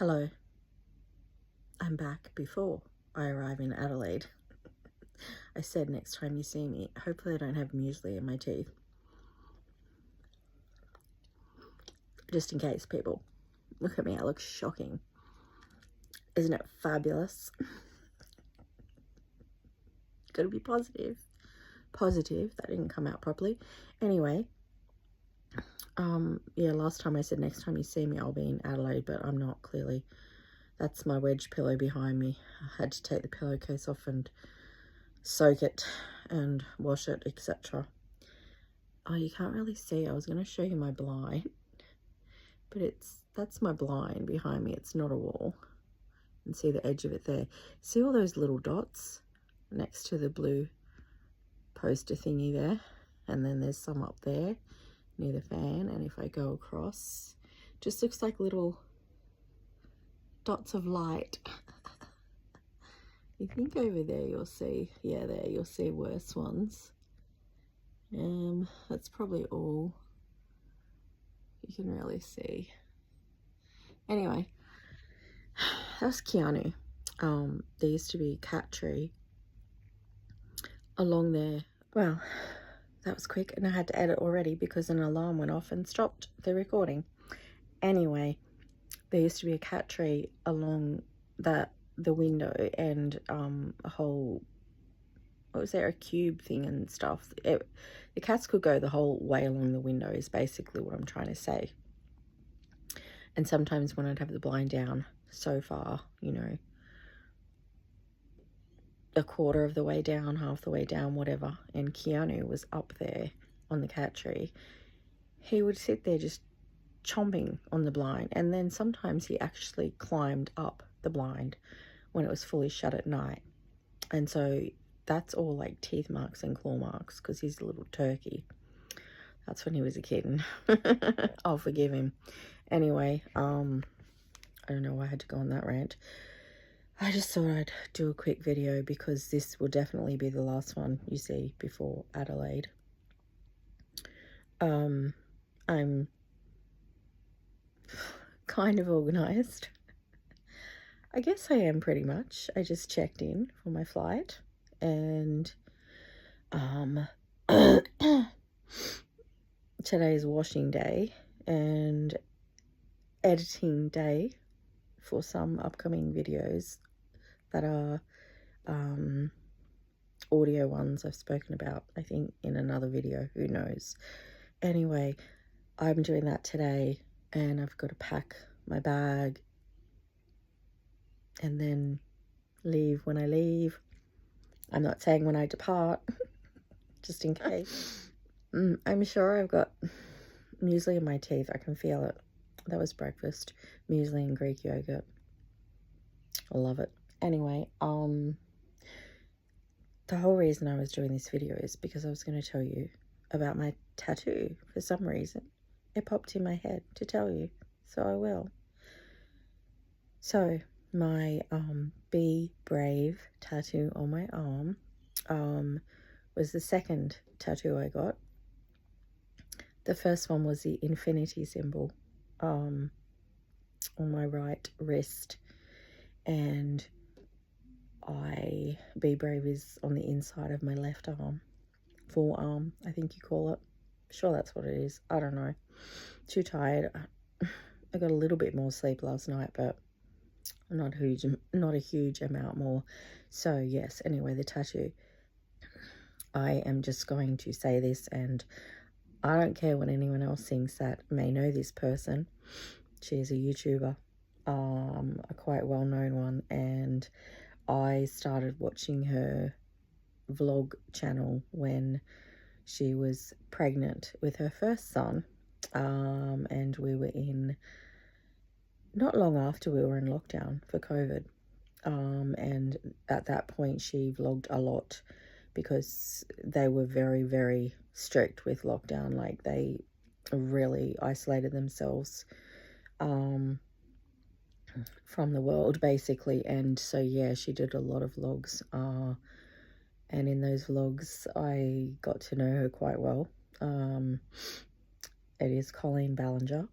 Hello, I'm back before I arrive in Adelaide. I said next time you see me, hopefully I don't have muesli in my teeth. Just in case, people. Look at me, I look shocking. Isn't it fabulous? Gotta be positive. Positive, that didn't come out properly. Anyway, yeah, last time I said next time you see me I'll be in Adelaide, but I'm not, clearly. That's my wedge pillow behind me. I had to take the pillowcase off and soak it and wash it, etc. Oh, you can't really see. I was going to show you my blind, but that's my blind behind me. It's not a wall. You can see the edge of it there. See all those little dots next to the blue poster thingy there? And then there's some up there near the fan. And if I go across, just looks like little dots of light. You think over there you'll see, yeah, there you'll see worse ones. That's probably all you can really see. Anyway, that's Keanu. There used to be a cat tree along there. Well, that was quick, and I had to edit already because an alarm went off and stopped the recording. Anyway, there used to be a cat tree along the window, and a whole, what was there, a cube thing and stuff. The cats could go the whole way along the window is basically what I'm trying to say. And sometimes when I'd have the blind down so far, you know, a quarter of the way down, half the way down, whatever, and Keanu was up there on the cat tree, he would sit there just chomping on the blind. And then sometimes he actually climbed up the blind when it was fully shut at night. And so that's all like teeth marks and claw marks because he's a little turkey. That's when he was a kitten. I'll forgive him. Anyway, I don't know why I had to go on that rant. I just thought I'd do a quick video because this will definitely be the last one you see before Adelaide. I'm kind of organised. I guess I am pretty much. I just checked in for my flight, and today is washing day and editing day for some upcoming videos that are audio ones I've spoken about, I think, in another video, who knows. Anyway, I'm doing that today, and I've got to pack my bag and then leave when I leave. I'm not saying when I depart, just in case. I'm sure I've got muesli in my teeth. I can feel it. That was breakfast. Muesli and Greek yogurt. I love it. Anyway, the whole reason I was doing this video is because I was going to tell you about my tattoo. For some reason, it popped in my head to tell you, so I will. So, my Be Brave tattoo on my arm was the second tattoo I got. The first one was the infinity symbol on my right wrist, and Be Brave is on the inside of my left arm, forearm, I think you call it. Sure, that's what it is. I don't know. Too tired. I got a little bit more sleep last night, but not a huge amount more. So yes, anyway, the tattoo. I am just going to say this, and I don't care what anyone else thinks that may know this person. She is a YouTuber, a quite well-known one, and I started watching her vlog channel when she was pregnant with her first son, and we were not long after we were in lockdown for COVID, and at that point she vlogged a lot because they were very, very strict with lockdown. Like, they really isolated themselves from the world, basically. And so yeah, she did a lot of vlogs, and in those vlogs I got to know her quite well. It is Colleen Ballinger,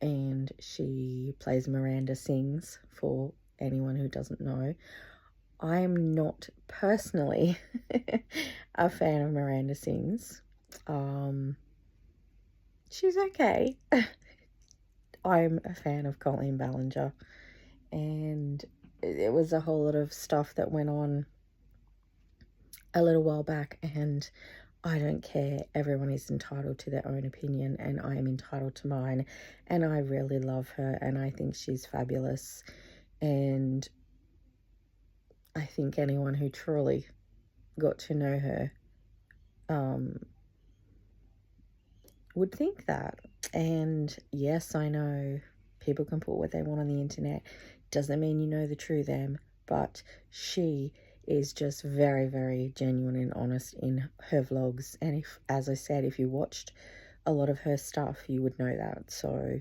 and she plays Miranda Sings, for anyone who doesn't know. I'm not personally a fan of Miranda Sings. She's okay. I'm a fan of Colleen Ballinger, and it was a whole lot of stuff that went on a little while back, and I don't care. Everyone is entitled to their own opinion, and I am entitled to mine, and I really love her, and I think she's fabulous, and I think anyone who truly got to know her would think that. And yes, I know people can put what they want on the internet. Doesn't mean you know the true them, but she is just very, very genuine and honest in her vlogs. And if, as I said, if you watched a lot of her stuff, you would know that. So,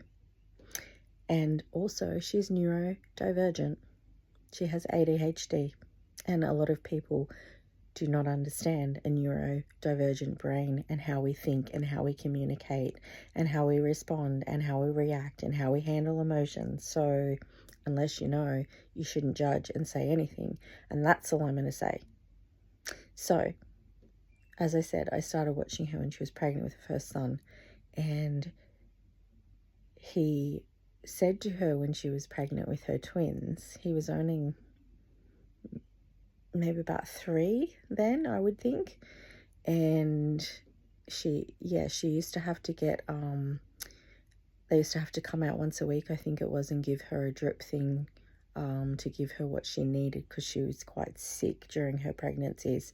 and also she's neurodivergent. She has ADHD, and a lot of people do not understand a neurodivergent brain and how we think and how we communicate and how we respond and how we react and how we handle emotions. So unless you know, you shouldn't judge and say anything. And that's all I'm going to say. So, as I said, I started watching her when she was pregnant with her first son, and he said to her when she was pregnant with her twins, he was only maybe about 3 then, I would think. And she used to have to get, they used to have to come out once a week, I think it was, and give her a drip thing, to give her what she needed, because she was quite sick during her pregnancies,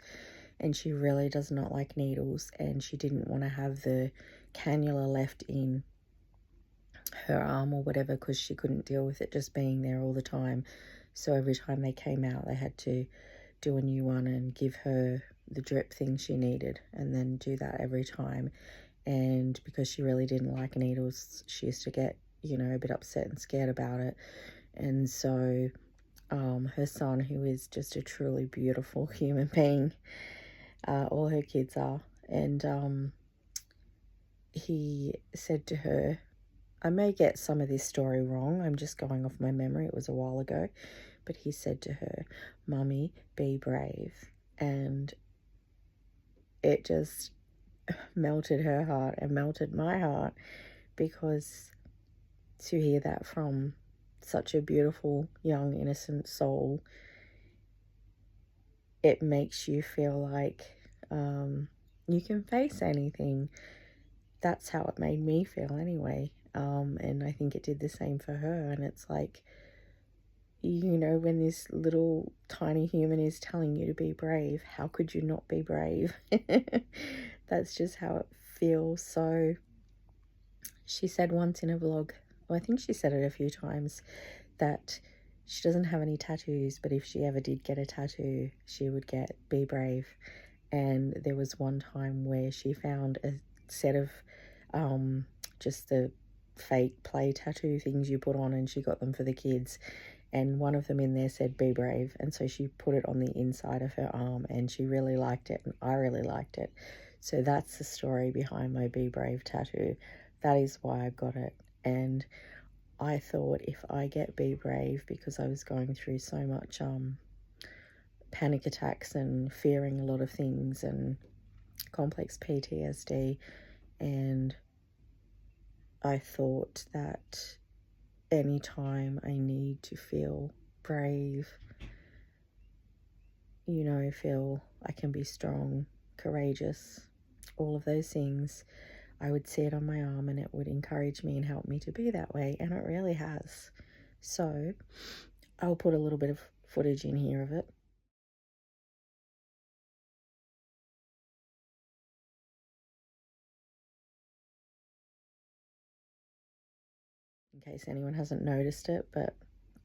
and she really does not like needles, and she didn't want to have the cannula left in her arm or whatever, because she couldn't deal with it just being there all the time. So every time they came out, they had to do a new one and give her the drip thing she needed, and then do that every time. And because she really didn't like needles, she used to get, you know, a bit upset and scared about it. And so her son, who is just a truly beautiful human being, all her kids are, and he said to her, I may get some of this story wrong, I'm just going off my memory, it was a while ago, but he said to her, Mummy, be brave. And it just melted her heart and melted my heart, because to hear that from such a beautiful, young, innocent soul, it makes you feel like you can face anything. That's how it made me feel anyway. And I think it did the same for her. And it's like, you know, when this little tiny human is telling you to be brave, how could you not be brave? That's just how it feels. So she said once in a vlog, well, I think she said it a few times, that she doesn't have any tattoos, but if she ever did get a tattoo, she would get be brave. And there was one time where she found a set of just the fake play tattoo things you put on, and she got them for the kids, and one of them in there said be brave, and so she put it on the inside of her arm, and she really liked it, and I really liked it. So that's the story behind my be brave tattoo. That is why I got it. And I thought, if I get be brave, because I was going through so much panic attacks and fearing a lot of things and complex PTSD, and I thought that anytime I need to feel brave, you know, feel I can be strong, courageous, all of those things, I would see it on my arm, and it would encourage me and help me to be that way, and it really has. So I'll put a little bit of footage in here of it. In case anyone hasn't noticed it, but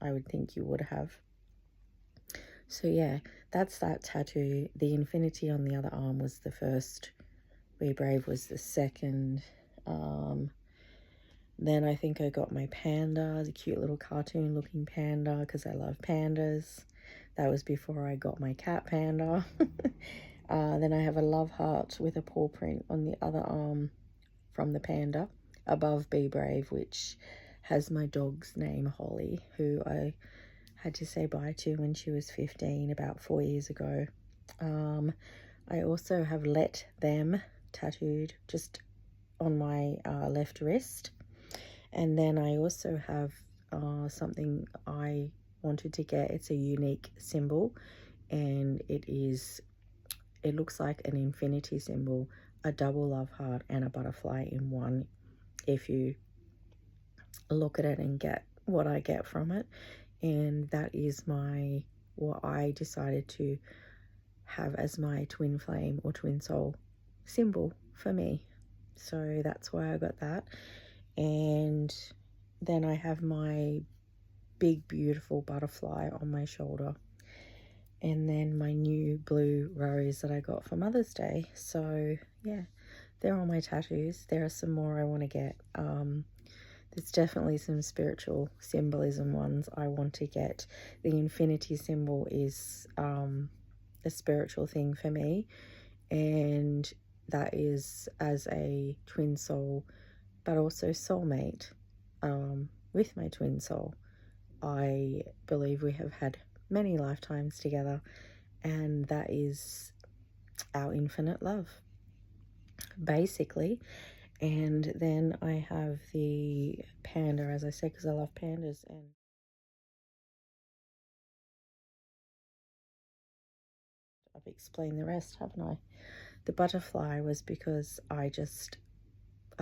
I would think you would have. So yeah, that's that tattoo. The infinity on the other arm was the first. Be brave was the second. Then I think I got my panda, the cute little cartoon looking panda, because I love pandas. That was before I got my cat panda. Then I have a love heart with a paw print on the other arm from the panda, above Be Brave, which has my dog's name, Holly, who I had to say bye to when she was 15, about 4 years ago. I also have Let Them tattooed just on my left wrist. And then I also have something I wanted to get. It's a unique symbol, and it looks like an infinity symbol, a double love heart and a butterfly in one, if you look at it and get what I get from it. And that is what I decided to have as my twin flame or twin soul symbol for me. So that's why I got that. And then I have my big beautiful butterfly on my shoulder, and then my new blue rose that I got for Mother's Day. So yeah, they're all my tattoos. There are some more I want to get. There's definitely some spiritual symbolism ones I want to get. The infinity symbol is a spiritual thing for me, and that is as a twin soul, but also soulmate with my twin soul. I believe we have had many lifetimes together, and that is our infinite love, basically. And then I have the panda, as I said, because I love pandas, and I've explained the rest, haven't I? The butterfly was because I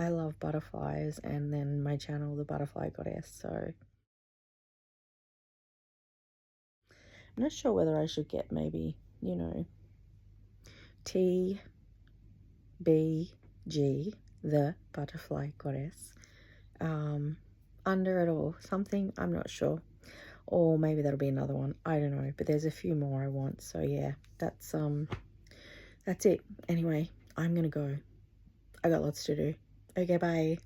love butterflies, and then my channel, the Butterfly Goddess. So I'm not sure whether I should get maybe, TBG, the Butterfly Goddess, under it or something. I'm not sure. Or maybe that'll be another one. I don't know. But there's a few more I want. So yeah, that's it. Anyway, I'm gonna go. I got lots to do. Okay, bye.